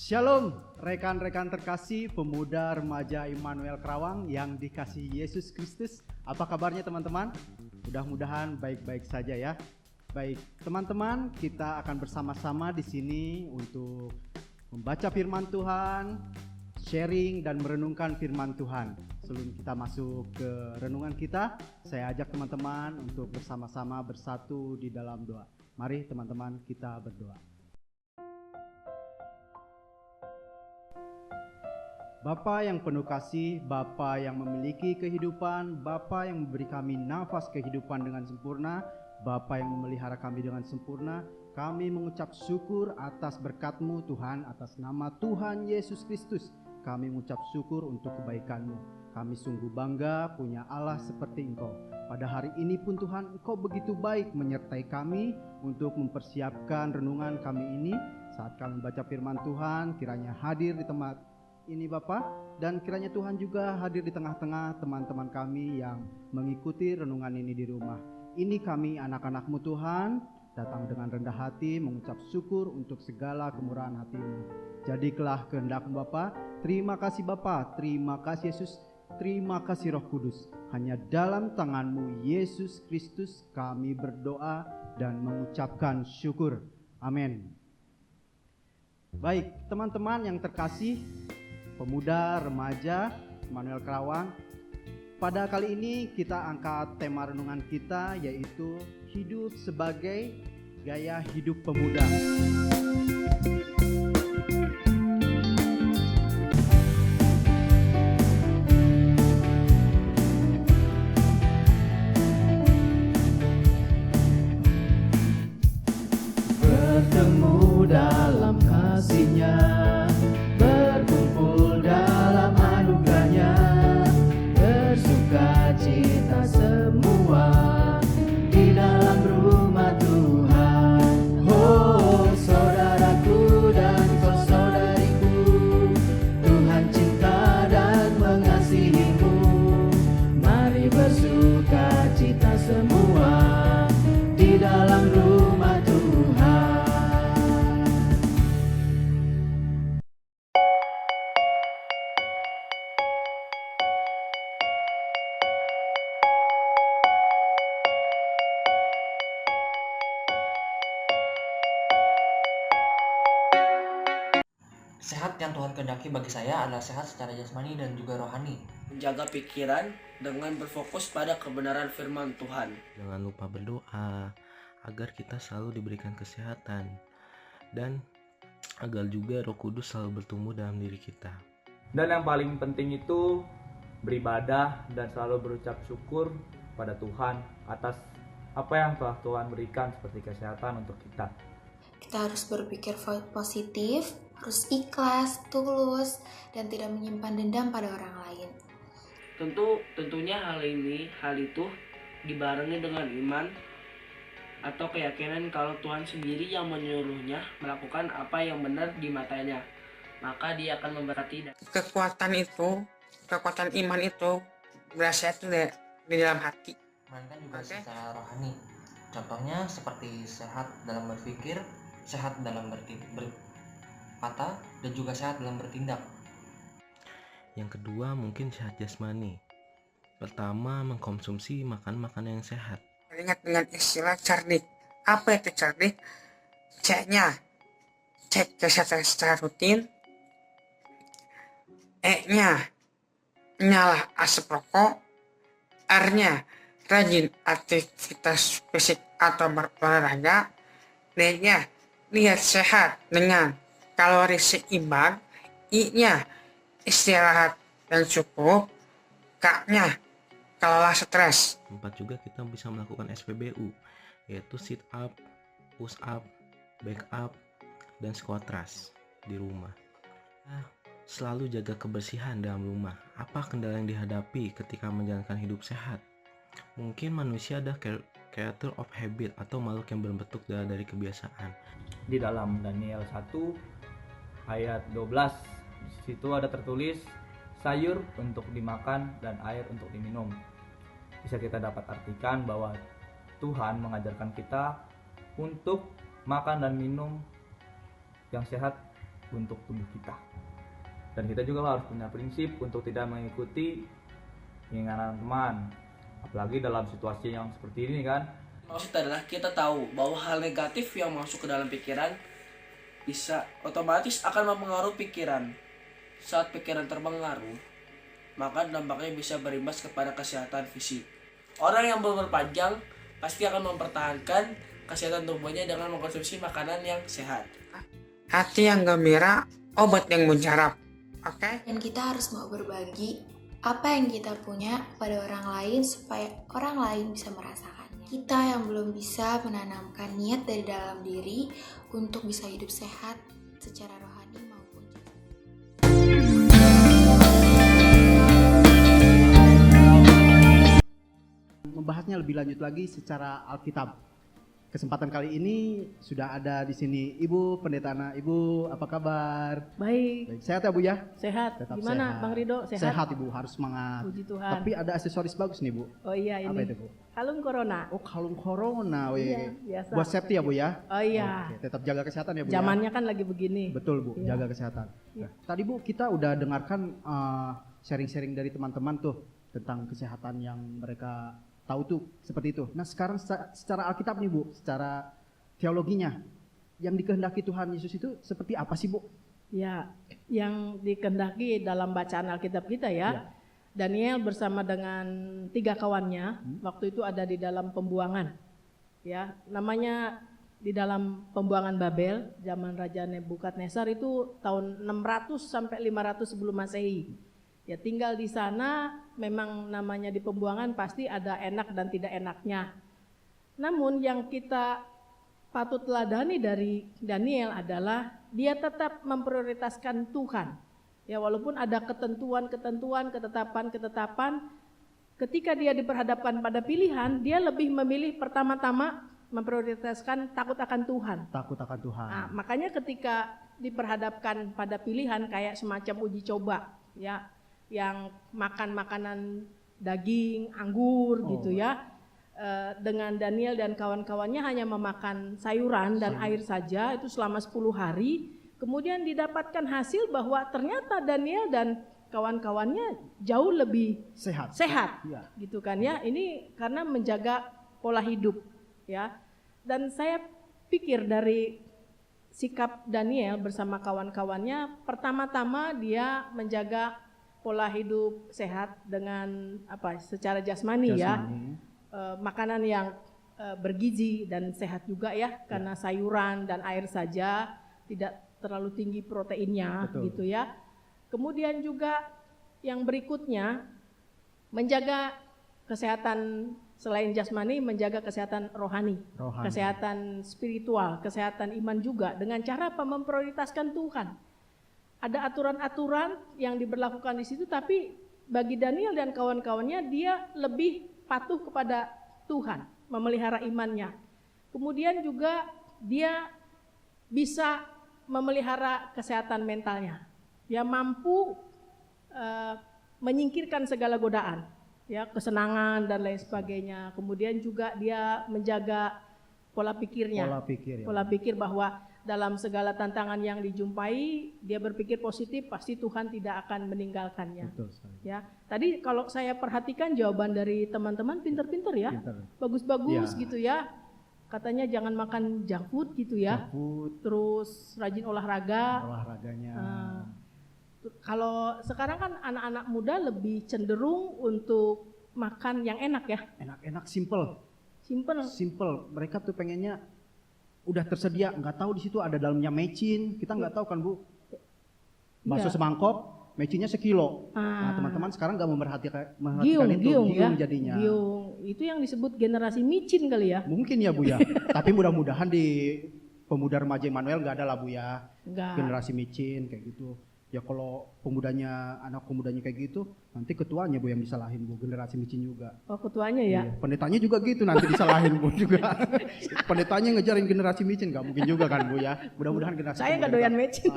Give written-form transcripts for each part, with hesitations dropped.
Shalom rekan-rekan terkasih pemuda remaja Immanuel Kerawang yang dikasihi Yesus Kristus. Apa kabarnya teman-teman? Mudah-mudahan baik-baik saja ya. Baik, teman-teman, kita akan bersama-sama di sini untuk membaca firman Tuhan, sharing dan merenungkan firman Tuhan. Sebelum kita masuk ke renungan kita, saya ajak teman-teman untuk bersama-sama bersatu di dalam doa. Mari teman-teman kita berdoa. Bapa yang penuh kasih, Bapa yang memiliki kehidupan, Bapa yang memberi kami nafas kehidupan dengan sempurna, Bapa yang memelihara kami dengan sempurna, kami mengucap syukur atas berkat-Mu Tuhan, atas nama Tuhan Yesus Kristus. Kami mengucap syukur untuk kebaikan-Mu. Kami sungguh bangga punya Allah seperti Engkau. Pada hari ini pun Tuhan, Engkau begitu baik menyertai kami untuk mempersiapkan renungan kami ini. Saat kami membaca firman Tuhan, kiranya hadir di tempat ini Bapak, dan kiranya Tuhan juga hadir di tengah-tengah teman-teman kami yang mengikuti renungan ini di rumah. Ini kami anak-anak-Mu Tuhan, datang dengan rendah hati mengucap syukur untuk segala kemurahan hati-Mu. Jadilah kehendak-Mu Bapa. Terima kasih Bapa, terima kasih Yesus, terima kasih Roh Kudus. Hanya dalam tangan-Mu Yesus Kristus kami berdoa dan mengucapkan syukur. Amin. Baik, teman-teman yang terkasih, pemuda, remaja, Immanuel Kerawang. Pada kali ini kita angkat tema renungan kita yaitu hidup sebagai gaya hidup pemuda. Bertemu dalam kasih-Nya, berkumpul dalam anugerah-Nya, bersukacita semua di dalam rumah Tuhan. Oh saudaraku dan saudariku, Tuhan cinta dan mengasihimu. Mari bersukacita semua di dalam rumah Tuhan. Sehat yang Tuhan kehendaki bagi saya adalah sehat secara jasmani dan juga rohani. Menjaga pikiran dengan berfokus pada kebenaran firman Tuhan. Jangan lupa berdoa agar kita selalu diberikan kesehatan dan agar juga Roh Kudus selalu bertumbuh dalam diri kita. Dan yang paling penting itu beribadah dan selalu berucap syukur pada Tuhan atas apa yang telah Tuhan berikan seperti kesehatan untuk kita. Kita harus berpikir positif, harus ikhlas, tulus, dan tidak menyimpan dendam pada orang lain. Tentunya hal itu dibarengi dengan iman atau keyakinan kalau Tuhan sendiri yang menyuruhnya melakukan apa yang benar di matanya. Maka dia akan memberkati. Kekuatan iman itu berasal di dalam hati. Melainkan juga secara rohani. Contohnya seperti sehat dalam berpikir, sehat dalam berkata, dan juga sehat dalam bertindak. Yang kedua mungkin sehat jasmani. Pertama, mengkonsumsi makanan yang sehat. Ingat dengan istilah cerdik. Apa itu cerdik? C-nya cek kesehatan secara rutin. E-nya nyalah asap rokok. R-nya rajin aktivitas fisik atau berolahraga. D-nya lihat sehat dengan kalori seimbang. I-nya istirahat dan cukup. K-nya kelola stres. 4 juga kita bisa melakukan SPBU, yaitu sit up, push up, back up, dan squat thrust di rumah. Selalu jaga kebersihan dalam rumah. Apa kendala yang dihadapi ketika menjalankan hidup sehat? Mungkin manusia adalah creator of habit atau makhluk yang berbentuk dari kebiasaan. Di dalam Daniel 1 ayat 12, di situ ada tertulis sayur untuk dimakan dan air untuk diminum. Bisa kita dapat artikan bahwa Tuhan mengajarkan kita untuk makan dan minum yang sehat untuk tubuh kita. Dan kita juga harus punya prinsip untuk tidak mengikuti keinginan teman, apalagi dalam situasi yang seperti ini kan. Maksud adalah kita tahu bahwa hal negatif yang masuk ke dalam pikiran bisa otomatis akan mempengaruhi pikiran. Saat pikiran terpengaruh, maka dampaknya bisa berimbas kepada kesehatan fisik. Orang yang berumur panjang pasti akan mempertahankan kesehatan tubuhnya dengan mengkonsumsi makanan yang sehat. Hati yang gembira, obat yang mujarab. Oke? Dan kita harus mau berbagi apa yang kita punya pada orang lain supaya orang lain bisa merasakannya. Kita yang belum bisa menanamkan niat dari dalam diri untuk bisa hidup sehat secara rohani maupun jasmani. Membahasnya lebih lanjut lagi secara Alkitab. Kesempatan kali ini sudah ada di sini Ibu Pendeta Ana. Ibu, apa kabar? Baik, Sehat ya Bu ya? sehat. Tetap Gimana sehat. Bang Rido? Sehat Ibu, harus semangat. Puji Tuhan. Tapi ada aksesoris bagus nih Bu. Oh iya Apa ini. itu Bu? Kalung corona. Oh, kalung corona, weh. Iya, biasa. Buat safety ya Bu ya? Oh iya. Oke, tetap jaga kesehatan ya Bu. Zamannya kan lagi begini. Ya? Betul Bu, Iya. jaga kesehatan. Iya. Tadi Bu kita udah dengarkan sharing-sharing dari teman-teman tuh tentang kesehatan yang mereka tahu tuh seperti itu. Nah sekarang secara Alkitab nih Bu, secara teologinya yang dikehendaki Tuhan Yesus itu seperti apa sih Bu? Ya, yang dikehendaki dalam bacaan Alkitab kita ya. Ya. Daniel bersama dengan 3 kawannya waktu itu ada di dalam pembuangan. Ya, namanya di dalam pembuangan Babel zaman Raja Nebukadnezar itu tahun 600 sampai 500 sebelum Masehi. Ya, tinggal di sana memang namanya di pembuangan pasti ada enak dan tidak enaknya. Namun yang kita patut teladani dari Daniel adalah dia tetap memprioritaskan Tuhan. Ya, walaupun ada ketentuan-ketentuan, ketetapan-ketetapan, ketika dia diperhadapkan pada pilihan, dia lebih memilih pertama-tama memprioritaskan takut akan Tuhan. Takut akan Tuhan. Nah, makanya ketika diperhadapkan pada pilihan kayak semacam uji coba, ya, yang makan makanan daging, anggur gitu ya. Dengan Daniel dan kawan-kawannya hanya memakan sayuran dan air saja itu selama 10 hari. Kemudian didapatkan hasil bahwa ternyata Daniel dan kawan-kawannya jauh lebih Sehat. Ya. gitu kan ya. Ini karena menjaga pola hidup ya. Dan saya pikir dari sikap Daniel bersama kawan-kawannya, pertama-tama dia menjaga pola hidup sehat dengan secara jasmani. Ya. Makanan yang bergizi dan sehat juga ya, karena sayuran dan air saja, tidak terlalu tinggi proteinnya. Betul. Gitu ya. Kemudian juga yang berikutnya menjaga kesehatan selain jasmani, menjaga kesehatan rohani. Kesehatan spiritual, kesehatan iman juga dengan cara memprioritaskan Tuhan. Ada aturan-aturan yang diberlakukan di situ, tapi bagi Daniel dan kawan-kawannya dia lebih patuh kepada Tuhan, memelihara imannya. Kemudian juga dia bisa memelihara kesehatan mentalnya. Dia mampu menyingkirkan segala godaan, ya, kesenangan dan lain sebagainya. Kemudian juga dia menjaga pola pikirnya. Pola pikir bahwa dalam segala tantangan yang dijumpai, dia berpikir positif, pasti Tuhan tidak akan meninggalkannya. Betul sekali. Ya, tadi kalau saya perhatikan jawaban dari teman-teman pinter-pinter ya, bagus-bagus Ya. gitu ya. Katanya jangan makan junk food gitu ya. Junk food, Terus rajin olahraga. olahraganya. Kalau sekarang kan anak-anak muda lebih cenderung untuk makan yang enak ya, Enak-enak, simple. simple. Mereka tuh pengennya udah tersedia, nggak tahu di situ ada dalamnya mecin. Kita nggak tahu kan Bu. Bakso Iya. semangkok, mecinnya sekilo. Nah teman-teman sekarang nggak memperhatikan itu, Giung ya, jadinya. giung. Itu yang disebut generasi micin kali ya. Mungkin ya Bu ya. Tapi mudah-mudahan di pemuda remaja Immanuel nggak ada lah Bu ya. Enggak. Generasi micin kayak gitu. Ya kalau anak pemudanya kayak gitu, nanti ketuanya Bu yang disalahin Bu, generasi micin juga. Oh, ketuanya ya. Iya, pendetanya juga gitu nanti disalahin Bu juga. Pendetanya ngejarin generasi micin, nggak mungkin juga kan Bu ya. Mudah-mudahan generasi Saya nggak pemuda doyan kita- micin.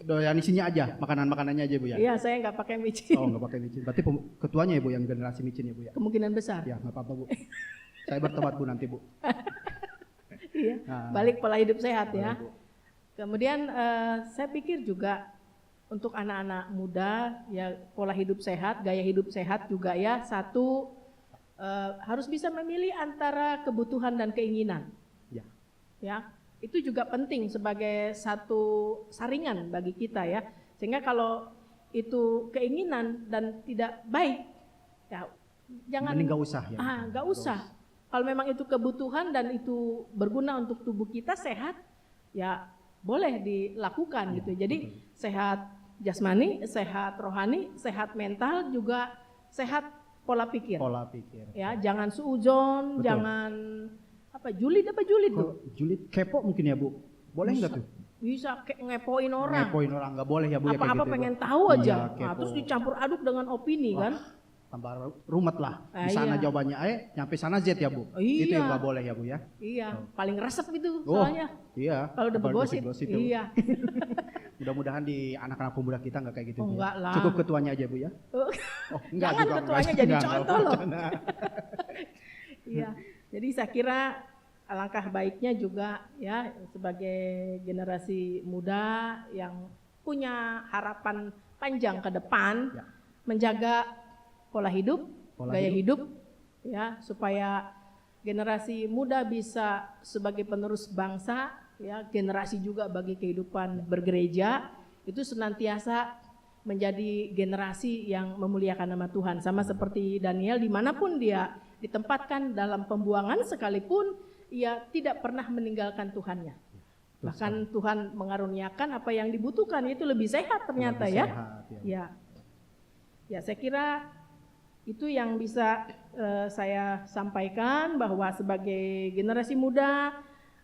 doyan isinya aja, makanan-makanannya aja Bu ya. Iya, saya nggak pakai micin. Oh nggak pakai micin. Berarti ketuanya ya Bu yang generasi micin ya Bu ya. Kemungkinan besar. Ya nggak apa-apa Bu. Saya bertobat Bu nanti Bu. Iya. Nah, Balik pola hidup sehat ya. Bu. Kemudian saya pikir juga untuk anak-anak muda ya pola hidup sehat, gaya hidup sehat juga ya. Satu, harus bisa memilih antara kebutuhan dan keinginan. Ya, itu juga penting sebagai satu saringan bagi kita ya. Sehingga kalau itu keinginan dan tidak baik, ya jangan. Mending nggak usah ya. Nggak usah. Kalau memang itu kebutuhan dan itu berguna untuk tubuh kita sehat, ya boleh dilakukan gitu. Jadi sehat jasmani, sehat rohani, sehat mental, juga sehat pola pikir. Pola pikir. Ya, jangan suudzon, jangan julid tuh. Julid kepo mungkin ya Bu. Boleh nggak tuh? Bisa ngepoin orang. Ngepoin orang nggak boleh ya Bu ya, Apa-apa kayak gitu, pengen ya, Bu? tahu aja. Iya, Terus dicampur aduk dengan opini kan. Tambah rumet lah. Di sana Iya. jawabannya nyampe sana Z ya Bu. Itu Iya. yang nggak boleh ya Bu ya. Iya, paling resep itu Oh, soalnya. Iya. Kalau udah Apalagi bergosip. gosip-gosip ya, Bu. Iya. Mudah-mudahan di anak-anak pemuda kita nggak kayak gitu. Bu, ya. Enggak lah. Cukup ketuanya aja Bu ya. Oh, Enggak jangan juga, ketuanya enggak. jadi Enggak, contoh loh. enggak. Iya. Jadi saya kira alangkah baiknya juga ya sebagai generasi muda yang punya harapan panjang ke depan, Ya. menjaga pola hidup, gaya hidup ya, supaya generasi muda bisa sebagai penerus bangsa ya, generasi juga bagi kehidupan bergereja itu senantiasa menjadi generasi yang memuliakan nama Tuhan, sama seperti Daniel dimanapun dia ditempatkan dalam pembuangan sekalipun ia tidak pernah meninggalkan Tuhannya. Bahkan Tuhan mengaruniakan apa yang dibutuhkan, itu lebih sehat ternyata Lebih ya. sehat, ya. Ya, saya kira itu yang bisa saya sampaikan, bahwa sebagai generasi muda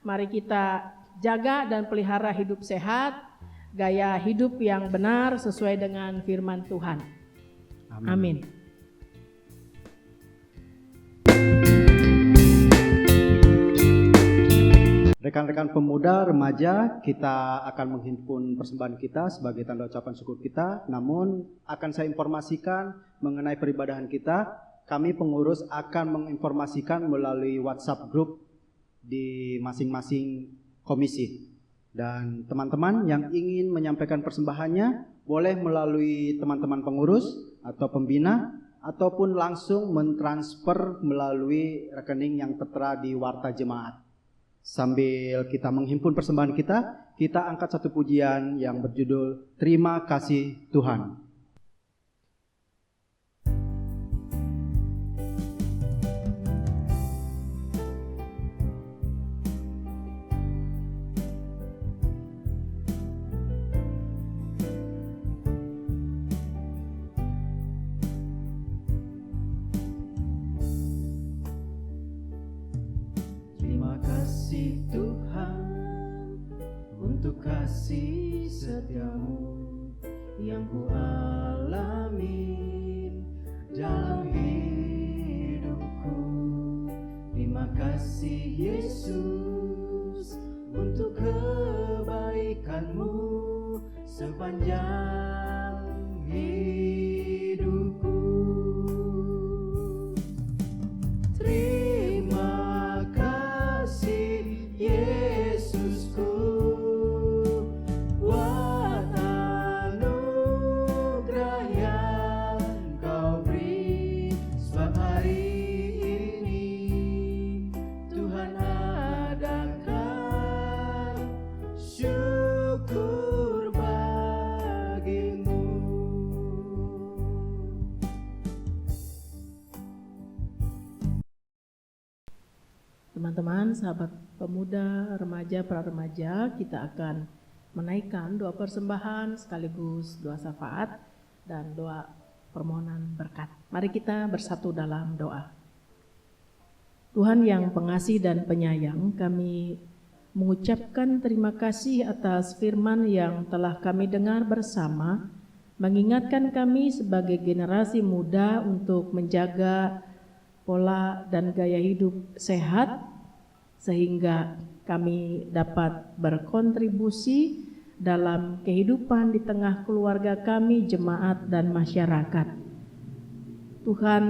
mari kita jaga dan pelihara hidup sehat, gaya hidup yang benar sesuai dengan firman Tuhan. Amin. Rekan-rekan pemuda, remaja, kita akan menghimpun persembahan kita sebagai tanda ucapan syukur kita. Namun akan saya informasikan mengenai peribadahan kita. Kami pengurus akan menginformasikan melalui WhatsApp group di masing-masing komisi. Dan teman-teman yang ingin menyampaikan persembahannya boleh melalui teman-teman pengurus atau pembina, ataupun langsung mentransfer melalui rekening yang tertera di Warta Jemaat. Sambil kita menghimpun persembahan kita angkat satu pujian yang berjudul Terima Kasih Tuhan. Terima kasih Tuhan untuk kasih setiamu yang ku alami dalam hidupku. Terima kasih Yesus untuk kebaikanmu sepanjang hidupku. Terima kasih Yesusku buat anugerah yang Kau beri, sebab hari ini Tuhan adakan syukur bagimu. Teman-teman, sahabat pemuda, remaja, pra-remaja, kita akan menaikkan doa persembahan sekaligus doa syafaat dan doa permohonan berkat. Mari kita bersatu dalam doa. Tuhan yang pengasih dan penyayang, kami mengucapkan terima kasih atas firman yang telah kami dengar bersama, mengingatkan kami sebagai generasi muda untuk menjaga pola dan gaya hidup sehat, sehingga kami dapat berkontribusi dalam kehidupan di tengah keluarga kami, jemaat dan masyarakat. Tuhan,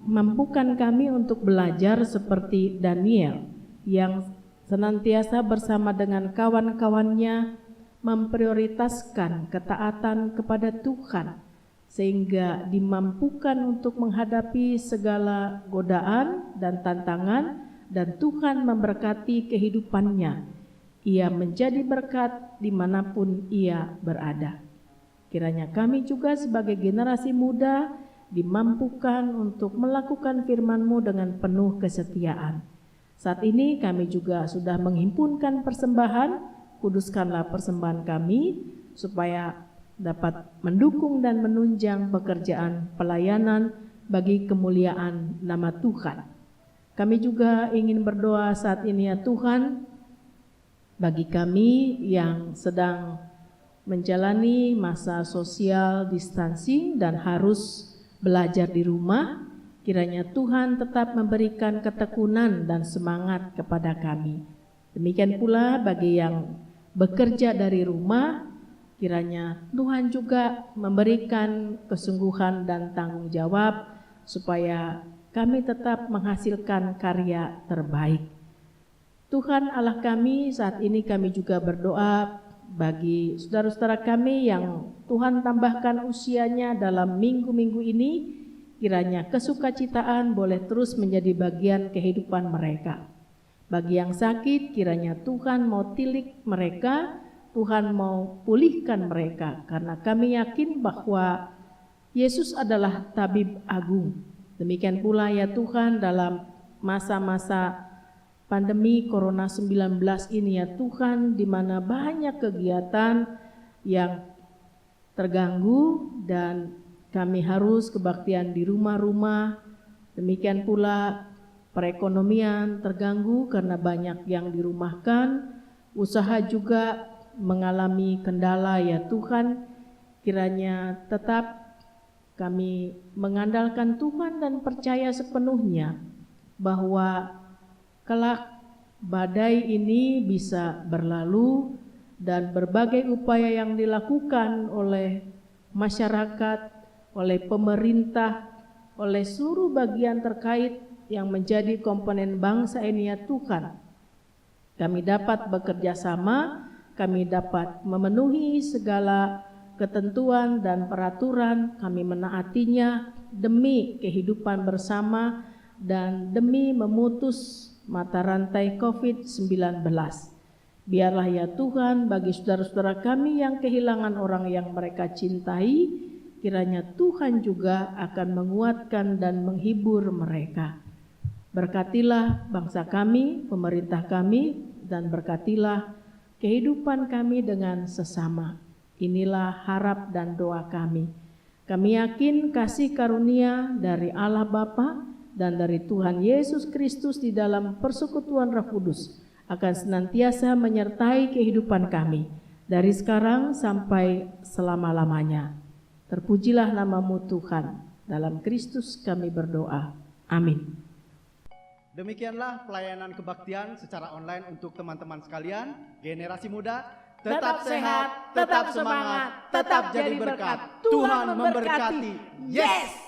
mampukan kami untuk belajar seperti Daniel yang senantiasa bersama dengan kawan-kawannya memprioritaskan ketaatan kepada Tuhan, sehingga dimampukan untuk menghadapi segala godaan dan tantangan, dan Tuhan memberkati kehidupannya. Ia menjadi berkat dimanapun ia berada. Kiranya kami juga sebagai generasi muda dimampukan untuk melakukan firman-Mu dengan penuh kesetiaan. Saat ini kami juga sudah menghimpunkan persembahan. Kuduskanlah persembahan kami supaya dapat mendukung dan menunjang pekerjaan pelayanan bagi kemuliaan nama Tuhan. Kami juga ingin berdoa saat ini ya Tuhan, bagi kami yang sedang menjalani masa social distancing dan harus belajar di rumah, kiranya Tuhan tetap memberikan ketekunan dan semangat kepada kami. Demikian pula bagi yang bekerja dari rumah, kiranya Tuhan juga memberikan kesungguhan dan tanggung jawab supaya kami tetap menghasilkan karya terbaik. Tuhan Allah kami, saat ini kami juga berdoa bagi saudara-saudara kami yang Tuhan tambahkan usianya dalam minggu-minggu ini, kiranya kesukacitaan boleh terus menjadi bagian kehidupan mereka. Bagi yang sakit, kiranya Tuhan mau tilik mereka, Tuhan mau pulihkan mereka, karena kami yakin bahwa Yesus adalah tabib agung. Demikian pula ya Tuhan, dalam masa-masa pandemi Corona 19 ini ya Tuhan, di mana banyak kegiatan yang terganggu dan kami harus kebaktian di rumah-rumah. Demikian pula perekonomian terganggu karena banyak yang dirumahkan, usaha juga mengalami kendala ya Tuhan. Kiranya tetap kami mengandalkan Tuhan dan percaya sepenuhnya bahwa kelak badai ini bisa berlalu, dan berbagai upaya yang dilakukan oleh masyarakat, oleh pemerintah, oleh seluruh bagian terkait yang menjadi komponen bangsa ini ya Tuhan, kami dapat bekerja sama, kami dapat memenuhi segala ketentuan dan peraturan, kami menaatinya demi kehidupan bersama dan demi memutus mata rantai COVID-19. Biarlah ya Tuhan, bagi saudara-saudara kami yang kehilangan orang yang mereka cintai, kiranya Tuhan juga akan menguatkan dan menghibur mereka. Berkatilah bangsa kami, pemerintah kami, dan berkatilah kehidupan kami dengan sesama. Inilah harap dan doa kami. Kami yakin kasih karunia dari Allah Bapa dan dari Tuhan Yesus Kristus di dalam persekutuan Roh Kudus akan senantiasa menyertai kehidupan kami dari sekarang sampai selama-lamanya. Terpujilah nama-Mu Tuhan. Dalam Kristus kami berdoa. Amin. Demikianlah pelayanan kebaktian secara online untuk teman-teman sekalian. Generasi muda, tetap sehat, tetap semangat, tetap jadi berkat. Tuhan memberkati. Yes!